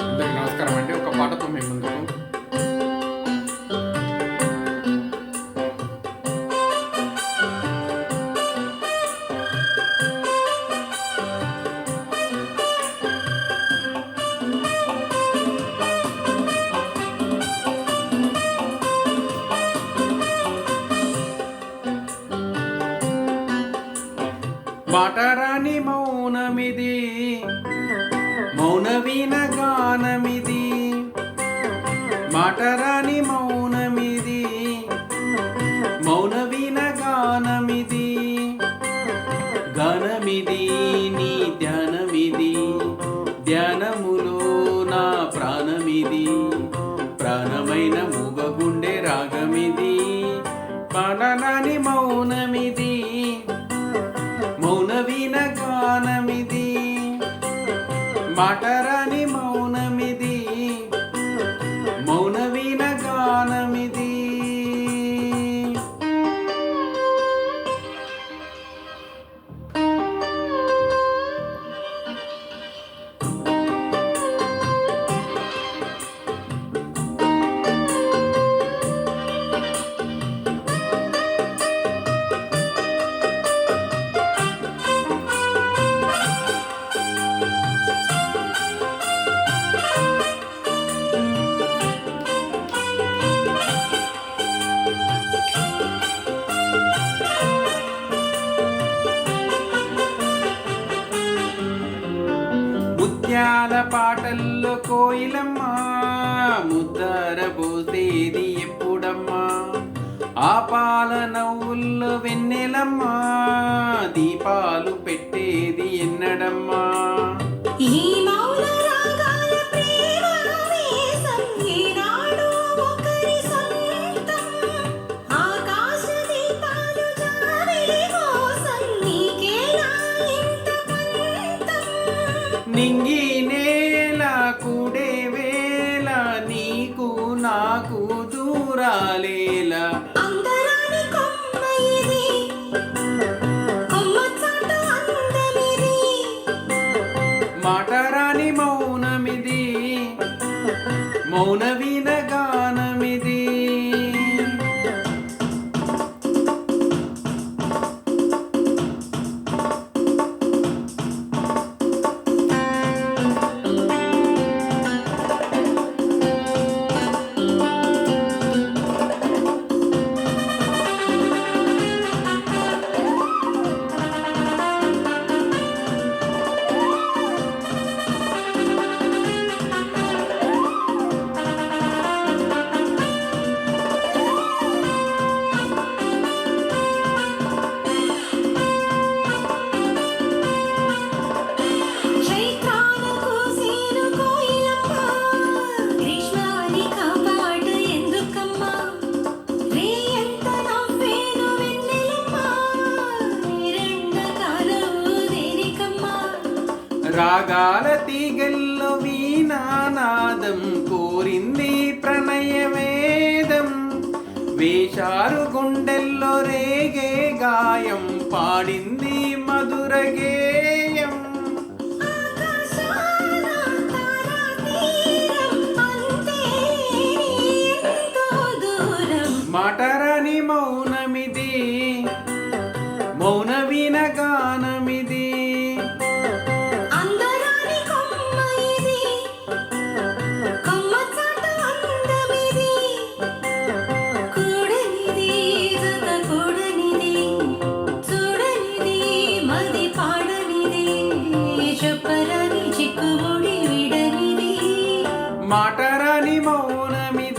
అందరికి నమస్కారం అండి. ఒక పాటతో మీ ముందుకు. మాటరాని మౌనమిది, మౌనవీణ గానమిది. మాటరాని మౌనమిది, మౌనవీణ గానమిది. గానమిది నీ ధ్యానమిది, ధ్యానములో నా ప్రాణమిది. ప్రాణమైన మూగగుండె రాగమిది. మాటరాని మౌనమిది, మౌనవీణ గానమిది. మాటరాని మౌనమిది, మౌనవీణ గానమిది. ముత్యాల పాటల్లో కోయిలమ్మ, ముద్దర పోసేది ఎప్పుడమ్మా? ఆ పాల నవ్వుల్లో వెన్నెలమ్మ, దీపాలు పెట్టేది ఎన్నడమ్మా? ఈ మౌన రాగాల ప్రేమ వేసం ఈనాడు ఒకరి సొంతం. ఆకాశ దీపాలు జాబిలి కోసం నీకేలా ఇంత పంతం. నింగి నేల కూడే వేళ, నీకు నాకు దూరాలేలా. అందరాని కొమ్మ ఇది, కొమ్మ చాటు అందమిది. మాటరాని మౌనమిది, మౌనవీణ గానమిది. చైత్రాన కూసేను కోయిలమ్మ, గ్రీష్మాని కాపాడు ఎందుకమ్మా? రేయంత నవ్వేను వెన్నెలమ్మ, నిరండకాలవు దేనికమ్మా? రాగాల తీగల్లో వీణానాదం కోరింది ప్రణయ వేదం. వేశారు గుండెల్లో రేగే గాయం, పాడింది మధుర గేయం. ఆకాశాన తారాతీరం, అంతే ఎంతో దూరం. మాటరాని మౌనమిది, మౌనవీణ గానమిది. అందరాని కొమ్మ ఇది, కొమ్మ చాటు అందమిది. కూడనిది జత కూడనిది, చూడనిది మది పాడనిది. చెప్పరాని చిక్కుముడి విడనిది. మాటరాని మౌనమిది,